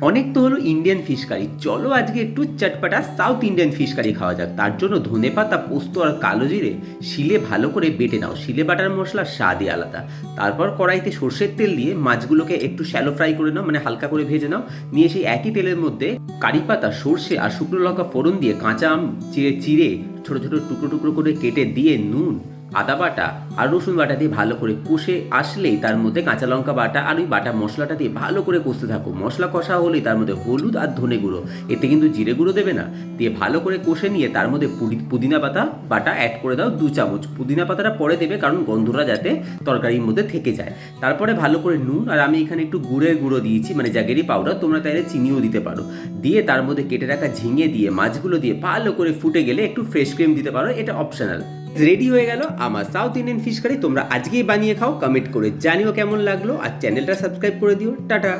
অনেক তো হলো ইন্ডিয়ান ফিশ কারি, চলো আজকে একটু চটপাটা সাউথ ইন্ডিয়ান ফিশ কারি খাওয়া যাক। তার জন্য ধনেপাতা, পোস্ত আর কালো জিরে শিলে ভালো করে বেটে নাও। শিলে বাটার মশলার স্বাদই আলাদা। তারপর কড়াইতে সর্ষের তেল দিয়ে মাছগুলোকে একটু শ্যালো ফ্রাই করে নাও, মানে হালকা করে ভেজে নাও। নিয়ে সেই একই তেলের মধ্যে কারি পাতা, সর্ষে আর শুকনো লঙ্কা ফোড়ন দিয়ে কাঁচা আম চিড়ে চিড়ে ছোট ছোট টুকরো টুকরো করে কেটে দিয়ে নুন, আদা বাটা আর রসুন বাটা দিয়ে ভালো করে কষে আসলেই তার মধ্যে কাঁচা লঙ্কা বাটা আর ওই বাটা মশলাটা দিয়ে ভালো করে কষতে থাকো। মশলা কষা হলেই তার মধ্যে হলুদ আর ধনে গুঁড়ো, এতে কিন্তু জিরে গুঁড়ো দেবে না, দিয়ে ভালো করে কষে নিয়ে তার মধ্যে পুদিনা পাতা বাটা অ্যাড করে দাও 2 চামচ। পুদিনা পাতাটা পরে দেবে কারণ গন্ধটা যাতে তরকারির মধ্যে থেকে যায়। তারপরে ভালো করে নুন, আর আমি এখানে একটু গুড়ের গুঁড়ো দিয়েছি, মানে জাগেরি পাউডার, তোমরা তাইলে চিনিও দিতে পারো। দিয়ে তার মধ্যে কেটে রাখা ঝিঙে দিয়ে মাছগুলো দিয়ে ভালো করে ফুটে গেলে একটু ফ্রেশ ক্রিম দিতে পারো, এটা অপশনাল। রেডি হয়ে গেল আমার সাউথ ইন্ডিয়ান ফিশ কারি। তোমরা আজকেই বানিয়ে খাও, কমেন্ট করে জানিও কেমন লাগলো, আর চ্যানেলটা সাবস্ক্রাইব করে দিও। টাটা।